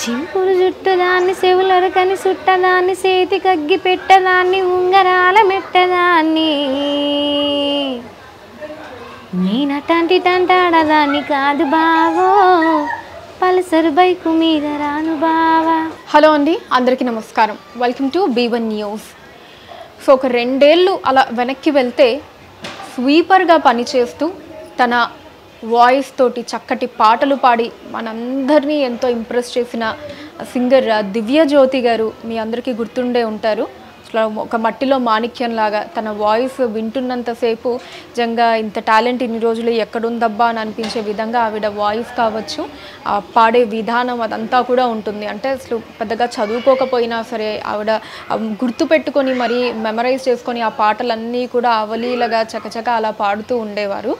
చింపురు జుట్టుదాన్ని చెవులొరకని సుట్టదాన్ని చేతి కగ్గి పెట్టదాన్ని ఉంగరాల మెట్టదాన్ని నేనటంటి తంటాడదాన్ని కాదు బావో పల్సర్ బైకు మీద రాను బావా. హలో అండి, అందరికీ నమస్కారం. Welcome to B1 news. So ఒక 2 ఏళ్ళు అలా వెనక్కి వెళ్తే స్వీపర్గా పనిచేస్తూ తన వాయిస్ తోటి చక్కటి పాటలు పాడి మనందరినీ ఎంతో ఇంప్రెస్ చేసిన సింగర్ దివ్యజ్యోతి గారు మీ అందరికీ గుర్తుండే ఉంటారు. అసలు ఒక మట్టిలో మాణిక్యం లాగా తన వాయిస్ వింటున్నంతసేపు నిజంగా ఇంత టాలెంట్ ఇన్ని రోజులు ఎక్కడుందబ్బా అని అనిపించే విధంగా ఆవిడ వాయిస్ కావచ్చు, పాడే విధానం అదంతా కూడా ఉంటుంది. అంటే అసలు పెద్దగా చదువుకోకపోయినా సరే ఆవిడ గుర్తు పెట్టుకొని మరీ మెమరైజ్ చేసుకొని ఆ పాటలన్నీ కూడా అవలీలగా చకచక అలా పాడుతూ ఉండేవారు.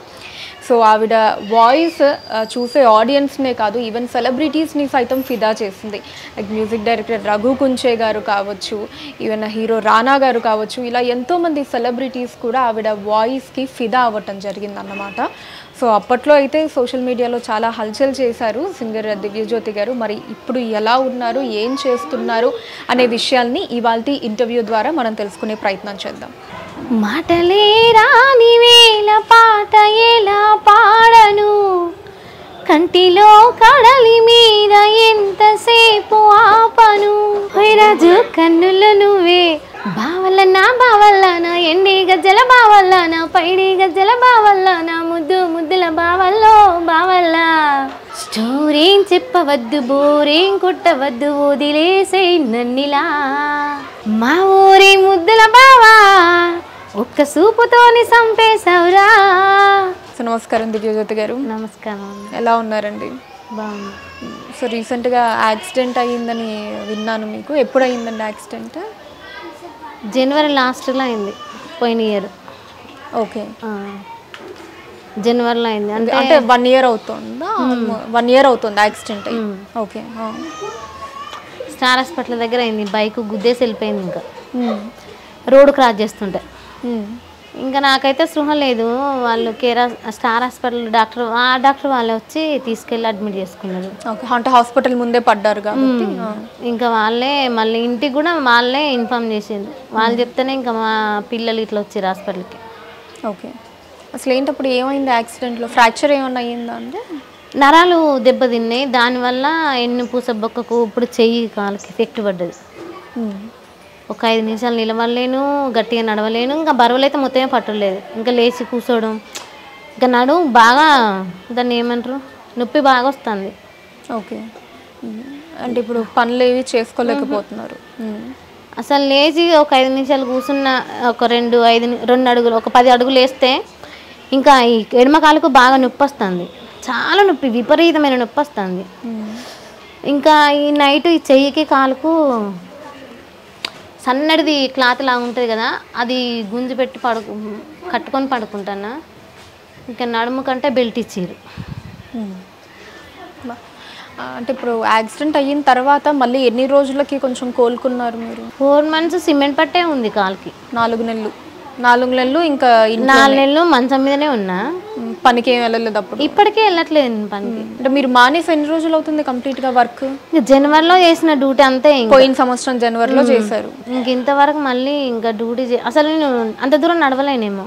సో ఆవిడ వాయిస్ చూసే ఆడియన్స్నే కాదు, ఈవెన్ సెలబ్రిటీస్ని సైతం ఫిదా చేసింది. Like music director Raghu Kunche గారు కావచ్చు, ఈవెన్ హీరో రానా గారు కావచ్చు, ఇలా ఎంతోమంది సెలబ్రిటీస్ కూడా ఆవిడ వాయిస్కి ఫిదా అవ్వటం జరిగిందన్నమాట. సో అప్పట్లో అయితే సోషల్ మీడియాలో చాలా హల్చల్ చేశారు సింగర్ దివ్యజ్యోతి గారు. మరి ఇప్పుడు ఎలా ఉన్నారు, ఏం చేస్తున్నారు అనే విషయాల్ని ఇవాల్టి ఇంటర్వ్యూ ద్వారా మనం తెలుసుకునే ప్రయత్నం చేద్దాం. మాటలే రాని వేళ పాట ఎలా పాడను, కంటిలో కడలి మీద ఎంతసేపు ఆపను, రాజు కన్నులు నువ్వే బావల్లనా బావల్లనా, ఎండి గజ్జల బావల్లనా, పైడి గజ్జల బావల్లనా, ముద్దు ముద్దుల బావల్లో బావల్లా. స్టోరేం చెప్పవద్దు, బోరేం కొట్టవద్దు, వదిలేసే నన్నిలా మా ఊరి ముద్దుల బావా, ఒక్క సూపుతోని సంపేశావురా. సో నమస్కారం దివ్యజ్యోతి గారు. నమస్కారం. ఎలా ఉన్నారండి? బాగుంది. సో రీసెంట్గా యాక్సిడెంట్ అయ్యిందని విన్నాను. మీకు ఎప్పుడు అయ్యిందండి యాక్సిడెంట్? జనవరి లాస్ట్లో అయింది, పోయిన ఇయర్. ఓకే, జనవరిలో అయింది. అంటే 1 year అవుతుందా? 1 year అవుతుంది యాక్సిడెంట్ అయ్యి. ఓకే. స్టార్ హాస్పిటల్ దగ్గర అయింది. బైక్ గుద్దేసి వెళ్ళిపోయింది. ఇంకా రోడ్డు క్రాస్ చేస్తుంటే ఇంకా నాకైతే స్పృహ లేదు. వాళ్ళు స్టార్ హాస్పిటల్ డాక్టర్ వాళ్ళే వచ్చి తీసుకెళ్ళి అడ్మిట్ చేసుకున్నారు. అంటే హాస్పిటల్ ముందే పడ్డారు కాబట్టి ఇంకా వాళ్ళే మళ్ళీ ఇంటికి కూడా వాళ్ళే ఇన్ఫామ్ చేసింది. వాళ్ళు చెప్తేనే ఇంకా మా పిల్లలు ఇట్లా వచ్చారు హాస్పిటల్కి. ఓకే, అసలు ఏంటప్పుడు ఏమైంది యాక్సిడెంట్లో? ఫ్రాక్చర్ ఏమన్నా అయ్యిందా? అంటే నరాలు దెబ్బతిన్నాయి. దానివల్ల ఎన్ను పూస బొక్కకు ఇప్పుడు చెయ్యి కాళ్ళకి ఎఫెక్ట్ పడ్డది. ఒక 5 నిమిషాలు నిలవలేను, గట్టిగా నడవలేను. ఇంకా బరువులు అయితే మొత్తమే పట్టలేదు. ఇంకా లేచి కూర్చోవడం, ఇంకా నడుము బాగా దాన్ని ఏమంటారు, నొప్పి బాగా వస్తుంది. ఓకే, అంటే ఇప్పుడు పనులు ఏవి చేసుకోలేకపోతున్నారు. అసలు లేచి ఒక 5 నిమిషాలు కూర్చున్న ఒక 2 అడుగులు, ఒక 10 అడుగులు వేస్తే ఇంకా ఈ ఎడమ కాలుకు బాగా నొప్పి వస్తుంది. చాలా నొప్పి, విపరీతమైన నొప్పి వస్తుంది. ఇంకా ఈ నైట్ ఈ చెయ్యికి కాలుకు సన్నడిది క్లాత్ లాగా ఉంటుంది కదా, అది గుంజి పెట్టి కట్టుకొని పడుకుంటాను. ఇంకా నడుము కంటే బెల్ట్ ఇచ్చారు. అంటే ఇప్పుడు యాక్సిడెంట్ అయిన తర్వాత మళ్ళీ ఎన్ని రోజులకి కొంచెం కోలుకున్నారు మీరు? 4 months సిమెంట్ పట్టే ఉంది కాలుకి. 4 నెలలు. 4 నెలలు ఇంకా 4 నెలలు మంచం మీదనే ఉన్నా. పనికి ఏం వెళ్ళలేదు అప్పుడు? ఇప్పటికే వెళ్ళట్లేదు పనికి. అంటే మీరు మానేసి ఎన్ని రోజులు అవుతుంది కంప్లీట్గా వర్క్? జనవరిలో చేసిన డ్యూటీ అంతే. పోయిన సంవత్సరం జనవరిలో చేశారు. ఇంక ఇంతవరకు మళ్ళీ ఇంకా డ్యూటీ అసలు నేను అంత దూరం నడవలేనేమో.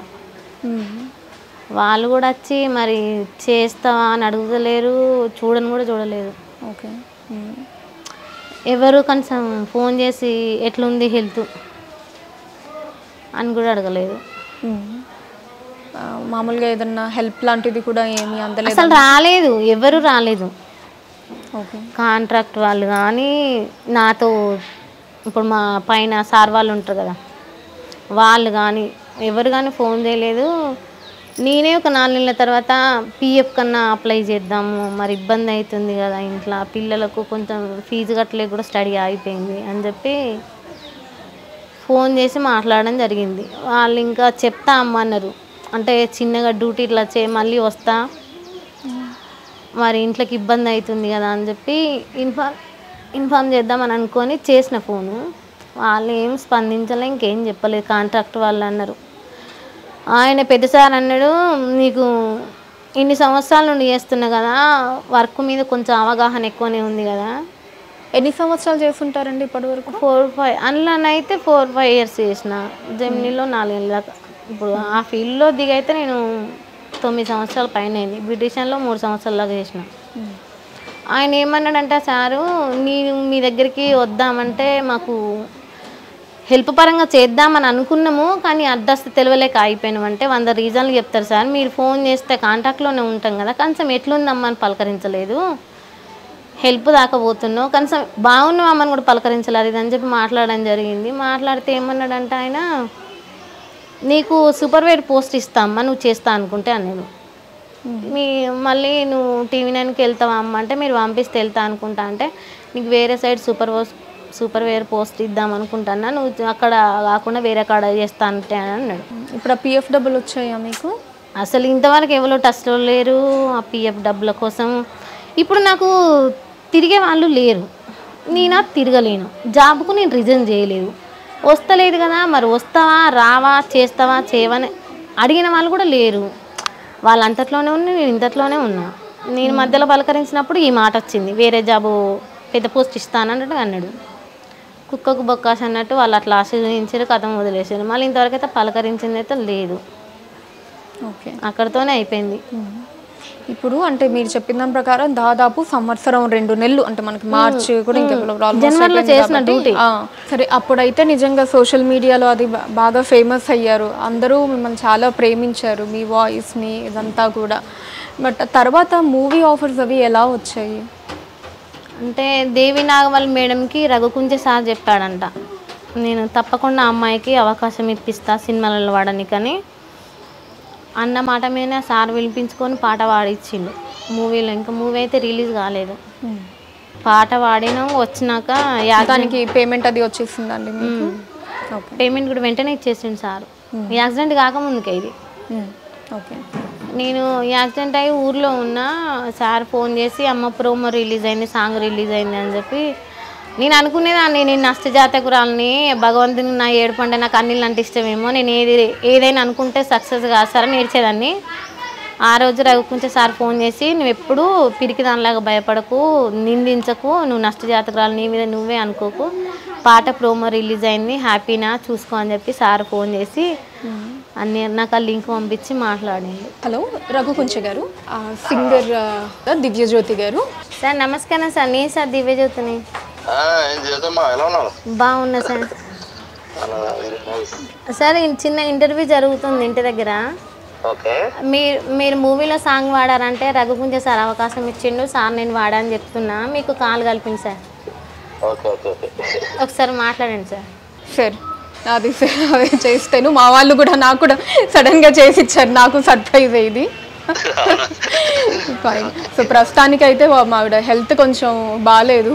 వాళ్ళు కూడా వచ్చి మరి చేస్తావా అని అడుగుతలేరు, చూడని కూడా చూడలేదు. ఓకే, ఎవరు కనీసం ఫోన్ చేసి ఎట్లుంది హెల్త్ అని కూడా అడగలేదు. మామూలుగా ఏదన్నా హెల్ప్ లాంటిది కూడా ఏమీ అందలేదు? అసలు రాలేదు, ఎవరు రాలేదు. ఓకే, కాంట్రాక్ట్ వాళ్ళు కానీ నాతో ఇప్పుడు మా పైన సార్ వాళ్ళు ఉంటారు కదా, వాళ్ళు కానీ ఎవరు కానీ ఫోన్ చేయలేదు. నేనే ఒక 4 నెలల తర్వాత PF కన్నా అప్లై చేద్దాము, మరి ఇబ్బంది అవుతుంది కదా ఇంట్లో, పిల్లలకు కొంచెం ఫీజు కట్టలేక కూడా స్టడీ ఆగిపోయింది అని చెప్పి ఫోన్ చేసి మాట్లాడడం జరిగింది. వాళ్ళు ఇంకా చెప్తా అమ్మన్నారు. అంటే చిన్నగా డ్యూటీ ఇట్లా మళ్ళీ వస్తా, మరి ఇంట్లోకి ఇబ్బంది అవుతుంది కదా అని చెప్పి ఇన్ఫార్మ్ చేద్దామని అనుకొని చేసిన ఫోను. వాళ్ళు ఏం స్పందించలే, ఇంకేం చెప్పలేదు. కాంట్రాక్ట్ వాళ్ళు అన్నారు. ఆయన పెద్ద సార్ అన్నాడు, నీకు ఇన్ని సంవత్సరాల నుండి చేస్తున్నా కదా, వర్క్ మీద కొంచెం అవగాహన ఎక్కువనే ఉంది కదా, ఎన్ని సంవత్సరాలు చేస్తుంటారండి ఇప్పటి వరకు? 4-5 అందులోనైతే 4-5 ఇయర్స్ చేసిన, జెమినీలో 4 ఏళ్ళ దాకా. ఇప్పుడు ఆ ఫీల్డ్లో దిగైతే నేను 9 సంవత్సరాల పైన అయింది. బ్యూటిషియన్లో 3 సంవత్సరాల దాకా చేసిన. ఆయన ఏమన్నాడంటే సారు, నేను మీ దగ్గరికి వద్దామంటే మాకు హెల్ప్ పరంగా చేద్దామని అనుకున్నాము, కానీ అడ్రస్ తెలియలేక అయిపోయినాం అంటే 100 రీజన్లు చెప్తారు సార్. మీరు ఫోన్ చేస్తే కాంటాక్ట్లోనే ఉంటాం కదా, కనీసం ఎట్లుందమ్మా అని పలకరించలేదు, హెల్ప్ దాకా పోతున్నావు, కనీసం బాగున్నావు అమ్మని కూడా పలకరించలేదు ఇది అని చెప్పి మాట్లాడడం జరిగింది. మాట్లాడితే ఏమన్నాడంటే ఆయన, నీకు సూపర్వైజర్ పోస్ట్ ఇస్తామ్మా నువ్వు చేస్తా అనుకుంటే అన్నాడు. మళ్ళీ నువ్వు TV9కి వెళ్తావా అమ్మ అంటే, మీరు పంపిస్తే వెళ్తా అనుకుంటా అంటే, నీకు వేరే సైడ్ సూపర్వైజర్ పోస్ట్ ఇద్దాం అనుకుంటున్నా, నువ్వు అక్కడ కాకుండా వేరే కాడ చేస్తా అంటే అని అన్నాడు. ఇప్పుడు ఆ PF డబ్బులు వచ్చాయా మీకు? అసలు ఇంతవరకు ఎవరో టచ్లో లేరు ఆ PF డబ్బుల కోసం. ఇప్పుడు నాకు తిరిగే వాళ్ళు లేరు, నేను తిరగలేను, జాబ్కు నేను రిజైన్ చేయలేదు, వస్తలేదు కదా, మరి వస్తావా రావా చేస్తావా చేయవని అడిగిన వాళ్ళు కూడా లేరు. వాళ్ళు అంతట్లోనే ఉన్నా, నేను ఇంతట్లోనే ఉన్నా. నేను మధ్యలో పలకరించినప్పుడు ఈ మాట వచ్చింది, వేరే జాబు పెద్ద పోస్ట్ ఇస్తానన్నట్టు అన్నాడు. కుక్కకు బొక్కాసి అన్నట్టు వాళ్ళు అట్లా ఆశీర్వదించారు, కథం వదిలేసారు. మళ్ళీ ఇంతవరకు అయితే పలకరించింది అయితే లేదు. ఓకే, అక్కడితోనే అయిపోయింది. ఇప్పుడు అంటే మీరు చెప్పిన దాని ప్రకారం దాదాపు సంవత్సరం 2 నెలలు, అంటే మనకి మార్చ్ కూడా ఇంకా జనవరిలో చేసిన డ్యూటీ. సరే, అప్పుడైతే నిజంగా సోషల్ మీడియాలో అది బాగా ఫేమస్ అయ్యారు, అందరూ మిమ్మల్ని చాలా ప్రేమించారు, మీ వాయిస్ని ఇదంతా కూడా. బట్ తర్వాత మూవీ ఆఫర్స్ అవి ఎలా వచ్చాయి? అంటే దేవి నాగవల్ మేడంకి రఘుకుంజ సార్ చెప్పాడంట, నేను తప్పకుండా అమ్మాయికి అవకాశం ఇప్పిస్తా సినిమాలలో వాడనికని అన్న మాట మీద సార్ వినిపించుకొని పాట పాడిచ్చిండు మూవీలో. ఇంకా మూవీ అయితే రిలీజ్ కాలేదు, పాట పాడినాం. వచ్చినాక దానికి పేమెంట్ అది వచ్చేసిందండి మీకు? పేమెంట్ కూడా వెంటనే ఇచ్చేసిండు సార్, యాక్సిడెంట్ కాకముందుకే ఇది. ఓకే, నేను యాక్సిడెంట్ అయ్యి ఊర్లో ఉన్నా, సార్ ఫోన్ చేసి అమ్మ ప్రోమో రిలీజ్ అయింది, సాంగ్ రిలీజ్ అయింది అని చెప్పి, నేను అనుకునేదాన్ని నేను నష్టజాతకురాలని, భగవంతుని నా ఏడుపంటే నాకు అన్నిళ్ళు అంటే ఇష్టమేమో, నేను ఏదైనా అనుకుంటే సక్సెస్ కాదు సార్ అని ఏడ్చేదాన్ని. ఆ రోజు రఘుకుంచ సార్ ఫోన్ చేసి, నువ్వు ఎప్పుడు పిరికి దానిలాగా భయపడకు, నిందించకు, నువ్వు నష్టజాతకురాలు, నీ మీద నువ్వే అనుకోకు, పాట ప్రోమో రిలీజ్ అయింది, హ్యాపీనా చూసుకో అని చెప్పి సార్ ఫోన్ చేసి అన్నీ నాకు ఆ లింక్ పంపించి మాట్లాడింది. హలో రఘుకుంచ గారు, సింగర్ దివ్యజ్యోతి గారు. సార్ నమస్కారం సార్, నేను సార్ దివ్యజ్యోతిని. బాగున్నా సార్. సార్ చిన్న ఇంటర్వ్యూ జరుగుతుంది ఇంటి దగ్గర. మీరు మూవీలో సాంగ్ వాడారంటే రఘుకుంజ సార్ అవకాశం ఇచ్చిండు, సార్ నేను వాడాలని చెప్తున్నా, మీకు కాల్ కలిపింది సార్, ఒకసారి మాట్లాడండి సార్. సార్ అది అదే చేస్తాను, మా వాళ్ళు కూడా నాకు కూడా సడన్గా చేసి ఇచ్చారు, నాకు సర్ప్రైజ్ ఇది. ఫైన్. సో ప్రస్తుతానికి అయితే మావిడ హెల్త్ కొంచెం బాగాలేదు,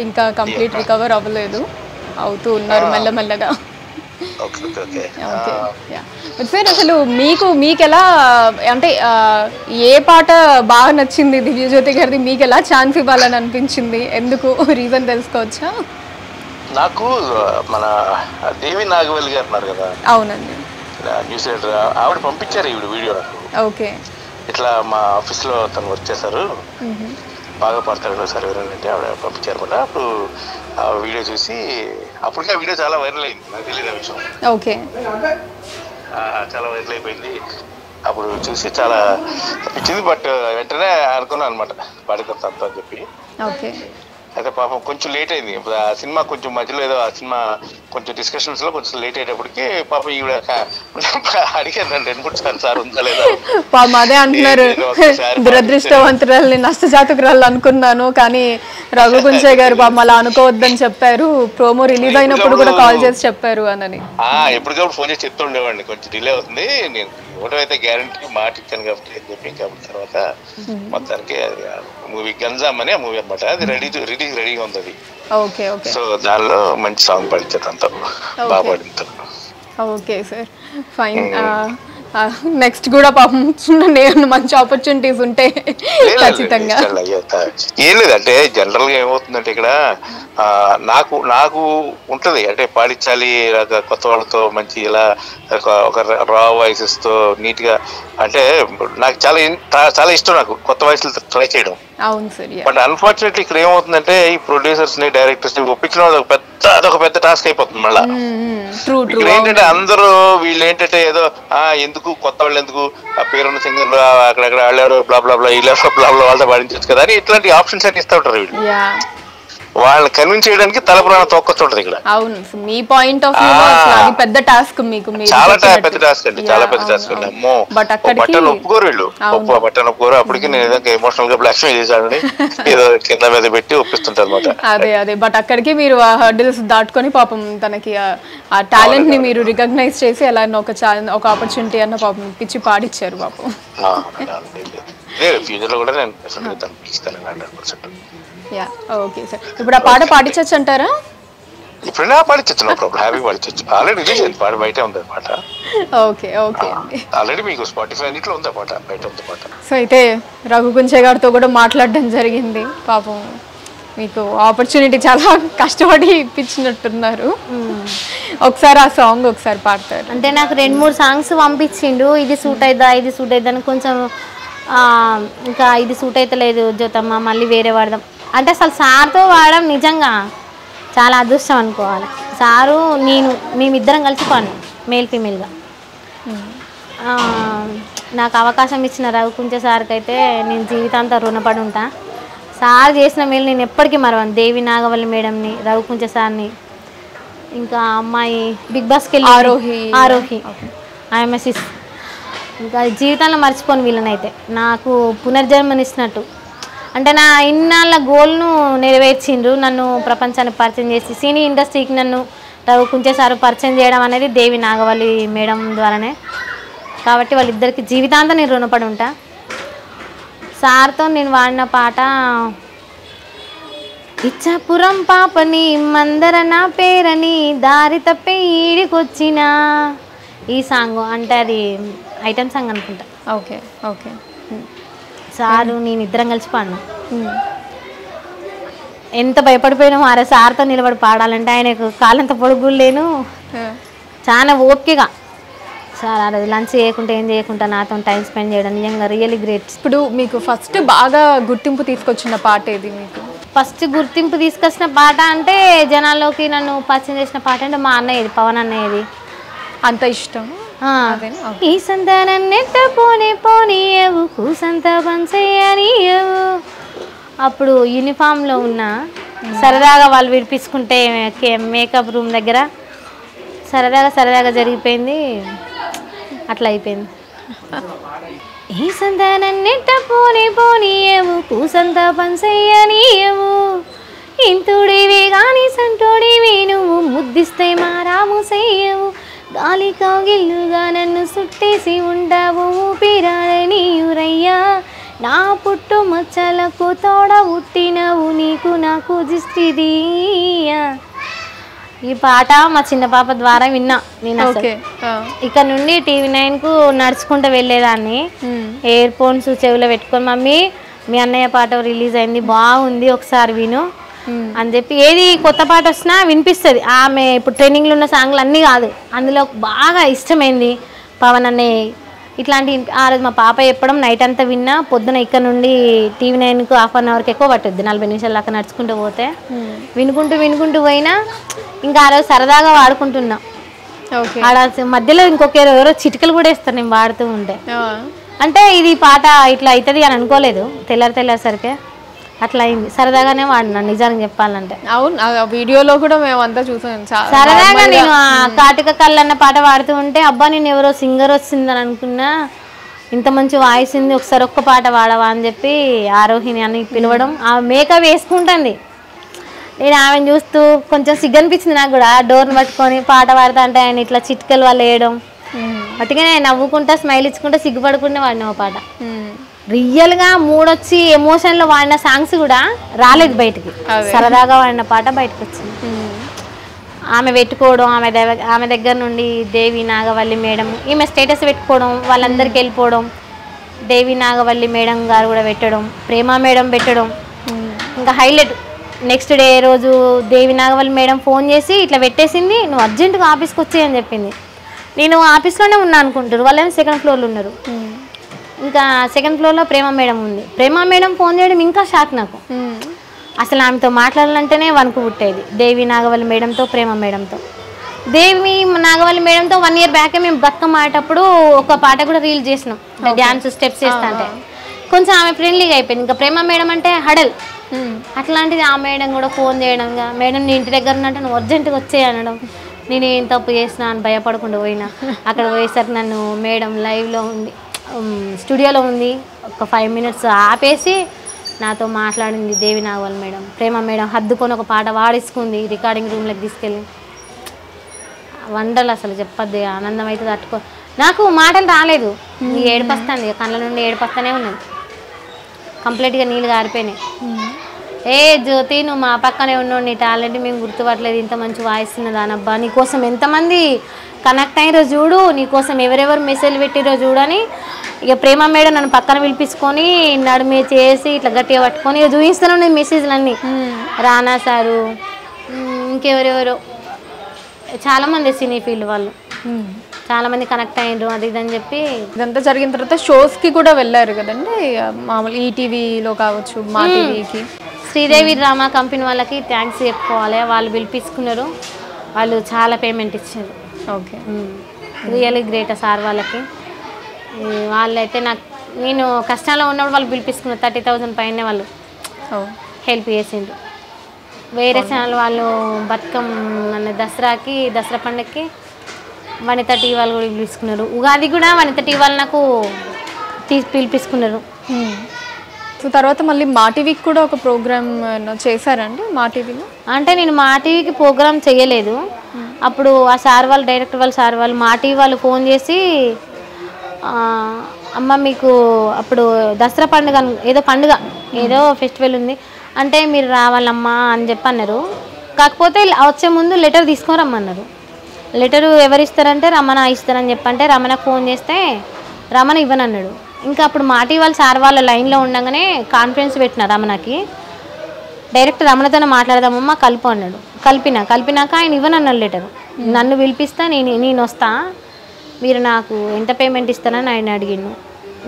ఇంకా కంప్లీట్ రికవర్ అవ్వలేదు, అవుతూ ఉన్నారు మెల్లమెల్లగా. సార్ అసలు మీకు ఎలా, అంటే ఏ పాట బాగా నచ్చింది దివ్యజ్యోతి గారిది, మీకు ఎలా ఛాన్స్ ఇవ్వాలని అనిపించింది, ఎందుకు రీజన్ తెలుసుకోవచ్చా? నాకు మన దేవి నాగవల్లి గారు ఉన్నారు కదా, అవునండి, న్యూస్ రీడర్, ఆవిడ పంపించారు ఈ వీడియో నాకు. ఓకే, ఇట్లా మా ఆఫీస్లో తను వర్క్ చేశారు, బాగా పడతాడు సార్ ఎవరంటే ఆవిడ పంపించారు అనమాట. అప్పుడు ఆ వీడియో చూసి, అప్పటికే ఆ వీడియో చాలా వైరల్ అయింది, నాకు తెలియదు ఆ విషయం. ఓకే, చాలా వైరల్ అయిపోయింది. అప్పుడు చూసి చాలా నచ్చింది, బట్ వెంటనే అనుకున్నాను అనమాట పాడితే అంత అని చెప్పి. ఓకే, అయితే పాపం కొంచెం లేట్ అయింది, ఇప్పుడు ఆ సినిమా కొంచెం మధ్యలో ఏదో ఆ సినిమా కొంచెం డిస్కషన్స్లో కొంచెం లేట్ అయ్యేటప్పటికి పాపం ఈవిడ అడిగాను 2-3 సార్లు సార్ ఉందా లేదా. పాపం అదే అంటున్నారు, దురదృష్టవంతురాలని నష్టజాతకురాలు అనుకున్నాను, కానీ రఘుకుంచ గారు పాపం అలా అనుకోవద్దని చెప్పారు, ప్రోమో రిలీజ్ అయినప్పుడు కూడా కాల్ చేసి చెప్పారు అని. ఎప్పటికప్పుడు ఫోన్ చేసి చెప్తూ ఉండేవాడిని, కొంచెం డిలే అవుతుంది, నేను ఇవ్వడం అయితే గ్యారంటీ మాట ఇచ్చాను కాబట్టి అని చెప్పి. ఇంకా తర్వాత మొత్తానికి మూవీ గంజామ్ అని ఆ మూవీ అనమాట, అది రెడీగా ఉంది అది. ఓకే, ఓకే, సో దానిలో మంచి సాంగ్ పాడించారు అంతా, బాగా పాడించారు. Okay sir, fine. నెక్స్ట్ కూడా పాపం నేను మంచి ఆపర్చునిటీస్ ఉంటే ఖచ్చితంగా. ఏం లేదు, అంటే జనరల్ గా ఏమవుతుందంటే ఇక్కడ నాకు నాకు ఉంటది అంటే పాడించాలి కొత్త వాళ్ళతో మంచి ఇలా ఒక రా వాయిసెస్ తో నీట్ గా అంటే నాకు చాలా ఇష్టం నాకు కొత్త వాయిస్లు ట్రై చేయడం. బట్ అన్ఫార్చునేట్లీ ఇక్కడ ఏమవుతుందంటే ఈ ప్రొడ్యూసర్స్ ని డైరెక్టర్స్ ని ఒప్పించడం అదొక పెద్ద టాస్క్ అయిపోతుంది. మళ్ళీ ఇక్కడ ఏంటంటే అందరూ వీళ్ళు ఏంటంటే ఏదో ఎందుకు కొత్త వాళ్ళు ఎందుకు ఆ పేరున్న సింగర్లు అక్కడక్కడ వాళ్ళెవరో బ్లా బ్లా బ్లా వీళ్ళెవరో బ్లా బ్లా వాళ్ళతో పాడించవచ్చు కదా అని ఇట్లాంటి ఆప్షన్స్ అని ఇస్తూ ఉంటారు వీళ్ళు. వాళ్ళని కన్విన్స్ చేయడానికి తలపురాణ తోకొస్తుంటది ఇక్కడ. అవును, మీ పాయింట్ ఆఫ్ వ్యూ పెద్ద టాస్క్ మీకు. చాలా పెద్ద టాస్క్ అండి, చాలా పెద్ద టాస్క్ అండి. అమ్మో బట్టను ఒప్పుకోరు వీళ్ళు, బట్టను ఒప్పుకోరు. అప్పటికి నేను ఏదో ఎమోషనల్ గా బ్లాక్ మెయిల్ చేశానని ఏదో కింద మీద పెట్టి ఒప్పిస్తుంటారు అనమాట. అదే బట్ అక్కడికి మీరు ఆ హర్డిల్స్ దాటుకొని పాపం తనకి ఆ టాలెంట్ ని మీరు రికగ్నైజ్ చేసి ఎలా ఒక ఆపర్చునిటీ అన్న పాపం పిచ్చి పాడిచ్చారు పాపం. ఫ్యూచర్ లో కూడా నేను ఇస్తాను 100%. ఓకే సార్, ఇప్పుడు ఆ పాట పాడించచ్చు అంటారా? ఇప్పుడైనా పాడించచ్చు, నో ప్రాబ్లం, హ్యాపీ పాడించచ్చు. ఆల్రెడీ రిలీజ్ అయింది పాట, బయట ఉంది పాట. ఓకే ఆల్రెడీ మీకు స్పాటిఫై అన్నిట్లో ఉంది పాట, బయట ఉంది పాట. సో అయితే రఘుకుంచే గారితో కూడా మాట్లాడడం జరిగింది. పాపం మీకు ఆపర్చునిటీ చాలా కష్టపడి ఇప్పించినట్టున్నారు. ఒకసారి ఆ సాంగ్ ఒకసారి పాడతారు అంటే నాకు 2-3 సాంగ్స్ పంపించిండు, ఇది సూట్ అయిద్దా ఇది సూట్ అయిద్దా అని. కొంచెం ఇంకా ఇది సూట్ అయితే లేదు జ్యోతమ్మ, మళ్ళీ వేరే వాడదాం అంటే అసలు సార్తో వాడడం నిజంగా చాలా అదృష్టం అనుకోవాలి. సారు మేమిద్దరం కలిసి పాడినాం మేల్ ఫీమేల్గా. నాకు అవకాశం ఇచ్చిన రఘుకుంచ సార్కి అయితే నేను జీవితాంతం రుణపడి ఉంటా. సార్ చేసిన మేలు నేను ఎప్పటికీ మరవను. దేవి నాగవల్లి మేడంని, రఘుకుంచ సార్ని, ఇంకా అమ్మాయి బిగ్ బాస్కి వెళ్ళి ఆరోహి ఐఎంఎస్ఎస్, ఇంకా జీవితంలో మర్చిపోను వీళ్ళనైతే. నాకు పునర్జన్మనిచ్చినట్టు అంటే నా ఇన్నాళ్ళ గోల్ను నెరవేర్చిండ్రు. నన్ను ప్రపంచానికి పరిచయం చేసి సినీ ఇండస్ట్రీకి నన్ను రఘుకుంచే సారు పరిచయం చేయడం అనేది దేవి నాగవల్లి మేడం ద్వారానే. కాబట్టి వాళ్ళిద్దరికి జీవితాంతం నేను రుణపడి ఉంటా. సార్తో నేను వాడిన పాట ఇచ్చాపురం పాపని మందర నా పేరని దారి తప్పి ఈడికొచ్చిన ఈ సాంగ్. అంటే అది ఐటమ్ సాంగ్ అనుకుంటా. ఓకే సారు నేను ఇద్దరం కలిసి పాడినా. ఎంత భయపడిపోయినా మారే సార్తో నిలబడి పాడాలంటే. ఆయనకు కాలంత పొడుగు లేను, చాలా ఓపికగా సార్ ఆ రోజు లంచ్ చేయకుండా ఏం చేయకుండా నాతో టైం స్పెండ్ చేయడం నిజంగా రియల్లీ గ్రేట్. ఇప్పుడు మీకు ఫస్ట్ బాగా గుర్తింపు తీసుకొచ్చిన పాట ఏది? మీకు ఫస్ట్ గుర్తింపు తీసుకొచ్చిన పాట అంటే జనాల్లోకి నన్ను పరిచయం చేసిన పాట అంటే మా అన్నయ్యది, పవన్ అన్నయ్యది. అంత ఇష్టం? ఈ సంతానన్నెట్ట పోనీయవు కూసంత పంచయ్యనియవు. అప్పుడు యూనిఫామ్లో ఉన్న సరదాగా వాళ్ళు విడిపించుకుంటే మేకప్ రూమ్ దగ్గర సరదాగా జరిగిపోయింది, అట్లా అయిపోయింది. ఈ సంతానన్నెట్ట పోనీయవు కూసంత పంచయ్యనియవు. ఇంతుడివి గాని సంటోడివి నువ్వు ముద్దిస్తే మారాము చెయ్యవు. గాలి కౌగిల్లుగా నన్ను సుట్టేసి ఉండవు ఊపిరాడని ఊరయ్యా. నా పుట్టు మచ్చలకు తోడ ఉట్టినవు నీకు నాకు దిష్టిదీయా. ఈ పాట మా చిన్న పాప ద్వారా విన్నా నేను. ఇక్కడ నుండి TV9కు నడుచుకుంటూ వెళ్ళేదాన్ని, ఇయర్ ఫోన్స్ చెవిలో పెట్టుకొని మమ్మీ మీ అన్నయ్య పాట రిలీజ్ అయింది బాగుంది ఒకసారి విను అని చెప్పి. ఏది కొత్త పాట వచ్చినా వినిపిస్తుంది. ఆమె ఇప్పుడు ట్రైనింగ్లో ఉన్న సాంగ్లు అన్నీ కాదు, అందులో బాగా ఇష్టమైంది పవన్ అన్నయ్య ఇట్లాంటి. ఆ రోజు మా పాప చెప్పడం నైట్ అంతా విన్నా. పొద్దున ఇక్కడ నుండి TV9కు ½ అన్ అవర్కి ఎక్కువ పట్టుద్ది, 40 నిమిషాలు దాకా నడుచుకుంటూ పోతే. వినుకుంటూ పోయినా ఇంకా ఆ రోజు సరదాగా వాడుకుంటున్నా. ఆడ మధ్యలో ఎవరో చిటికలు కూడా వేస్తారు నేను వాడుతూ ఉంటే. అంటే ఇది పాట ఇట్లా అవుతుంది అని అనుకోలేదు, తెల్లారిసరికే అట్లా అయింది. సరదాగానే వాడినా నిజానికి చెప్పాలంటే. అవును, వీడియోలో కూడా మేమంతా చూసాం. సరదాగా నేను కాటిక కళ్ళన్న పాట పాడుతూ ఉంటే అబ్బా నేను ఎవరో సింగర్ వచ్చిందని అనుకున్నా, ఇంత మంచి వాయిస్ ఉంది ఒకసారి ఒక్క పాట పాడవా అని చెప్పి ఆరోహిణి అని పిలవడం. ఆ మేకప్ వేసుకుంటుంది, నేను ఆమెను చూస్తూ కొంచెం సిగ్గనిపించింది నాకు కూడా. డోర్ని పట్టుకొని పాట పాడుతా అంటే ఆయన ఇట్లా చిట్కలు వాళ్ళు వేయడం, అట్టుగానే నవ్వుకుంటా స్మైల్ ఇచ్చుకుంటా సిగ్గుపడకుండా వాడిన ఒక పాట. రియల్గా మూడొచ్చి ఎమోషన్లో వాడిన సాంగ్స్ కూడా రాలేదు బయటికి, సరదాగా వాడిన పాట బయటకు వచ్చింది. ఆమె పెట్టుకోవడం, ఆమె దగ్గర నుండి దేవి నాగవల్లి మేడం ఈమె స్టేటస్ పెట్టుకోవడం, వాళ్ళందరికీ వెళ్ళిపోవడం, దేవి నాగవల్లి మేడం గారు కూడా పెట్టడం, ప్రేమ మేడం పెట్టడం, ఇంకా హైలైట్ నెక్స్ట్ డే రోజు దేవి నాగవల్లి మేడం ఫోన్ చేసి ఇట్లా పెట్టేసింది, నువ్వు అర్జెంటుగా ఆఫీస్కి వచ్చేయి అని చెప్పింది. నేను ఆఫీస్లోనే ఉన్నా అనుకుంటారు, వాళ్ళేమో సెకండ్ ఫ్లోర్లో ఉన్నారు. ఇంకా సెకండ్ ఫ్లోర్లో ప్రేమ మేడం ఉంది. ప్రేమ మేడం ఫోన్ చేయడం ఇంకా షాక్ నాకు. అసలు ఆమెతో మాట్లాడాలంటేనే వణుకు పుట్టేది. దేవి నాగవల్లి మేడంతో, ప్రేమ మేడంతో. దేవి నాగవల్లి మేడంతో 1 year బ్యాకే మేము బతుకమ్మ ఆడేటప్పుడు ఒక పాట కూడా రీల్ చేసినాం, డ్యాన్స్ స్టెప్స్ చేస్తా అంటే కొంచెం ఆమె ఫ్రెండ్లీగా అయిపోయింది. ఇంకా ప్రేమ మేడం అంటే హడల్. అట్లాంటిది ఆ మేడం కూడా ఫోన్ చేయడం, మేడం నీ ఇంటి దగ్గర ఉన్నట్టు నువ్వు అర్జెంటుగా వచ్చేయి అనడం. నేను ఏం తప్పు చేసినా అని భయపడకుండా పోయినా. అక్కడ పోయేసరికి నన్ను మేడం లైవ్లో ఉంది, స్టూడియోలో ఉంది, ఒక 5 minutes ఆపేసి నాతో మాట్లాడింది దేవి నాగవల్లి మేడం. ప్రేమ మేడం హద్దుకొని ఒక పాట వాడేసుకుంది, రికార్డింగ్ రూమ్లోకి తీసుకెళ్ళి. వండలు అసలు చెప్పద్దు, ఆనందం అయితే తట్టుకో. నాకు మాటలు రాలేదు, ఏడుపస్తాను, కళ్ళ నుండి ఏడుపస్తానే ఉన్నది. కంప్లీట్గా నీళ్ళు గారిపోయినాయి. ఏ జ్యోతి నువ్వు మా పక్కనే ఉన్నావు, నీ టాలెంట్ మేము గుర్తుపట్టలేదు, ఇంత మంచి వాయిస్ ఉన్నది అనబ్బా, నీకోసం ఎంతమంది కనెక్ట్ అయ్యారో చూడు, నీకోసం ఎవరెవరు మెసేజ్ పెట్టిరో చూడని ఇక ప్రేమ మేడం నన్ను పక్కన పిలిపించుకొని నడుమే చేసి ఇట్లా గట్టిగా పట్టుకొని ఇక చూపిస్తూనే ఉన్నాయి మెసేజ్లు అన్నీ. రానా సారు, ఇంకెవరెవరో చాలామంది సినీ ఫీల్డ్ వాళ్ళు చాలామంది కనెక్ట్ అయ్యారు అది ఇది అని చెప్పి. ఇదంతా జరిగిన తర్వాత షోస్కి కూడా వెళ్ళారు కదండి, మామూలు ఈటీవీలో కావచ్చు, మా టీవీకి. శ్రీదేవి డ్రామా కంపెనీ వాళ్ళకి థ్యాంక్స్ చెప్పుకోవాలి, వాళ్ళు పిలిపించుకున్నారు, వాళ్ళు చాలా పేమెంట్ ఇచ్చారు. ఓకే, రియల్లీ గ్రేట్ సార్ వాళ్ళకి. వాళ్ళైతే నేను కష్టాల్లో ఉన్నప్పుడు వాళ్ళు పిలిపించుకున్నారు, 30,000 పైన వాళ్ళు హెల్ప్ చేసిండ్రు. వేరే ఛానల్ వాళ్ళు బతుకమ్మ దసరాకి, దసరా పండుగకి వనిత టీవీ వాళ్ళు కూడా పిలుచుకున్నారు. ఉగాది కూడా వనిత టీవీ వాళ్ళు నాకు పిలిపించుకున్నారు. సో తర్వాత మళ్ళీ మా టీవీకి కూడా ఒక ప్రోగ్రామ్ చేశారండి. మా టీవీలో అంటే నేను మా టీవీకి ప్రోగ్రామ్ చేయలేదు. అప్పుడు ఆ సార్ వాళ్ళు, డైరెక్టర్ వాళ్ళు, సార్ వాళ్ళు మా టీవీ వాళ్ళు ఫోన్ చేసి, అమ్మ మీకు అప్పుడు దసరా పండుగ ఏదో ఫెస్టివల్ ఉంది అంటే మీరు రావాలమ్మా అని చెప్పి అన్నారు. కాకపోతే వచ్చే ముందు లెటర్ తీసుకొని రమ్మన్నారు. లెటరు ఎవరు ఇస్తారంటే రమణ ఇస్తారని చెప్పంటే రమణకు ఫోన్ చేస్తే రమణ ఇవ్వనన్నాడు. ఇంకా అప్పుడు మాటి వాళ్ళు సార్ వాళ్ళ లైన్లో ఉండగానే కాన్ఫరెన్స్ పెట్టిన రమణకి, డైరెక్ట్ రమణతోనే మాట్లాడదామమ్మా కలుపు అన్నాడు. కలిపినాక ఆయన ఇవ్వనన్నాడు లెటరు. నన్ను పిలిపిస్తా, నేను వస్తా, మీరు నాకు ఎంత పేమెంట్ ఇస్తానని ఆయన అడిగిండు.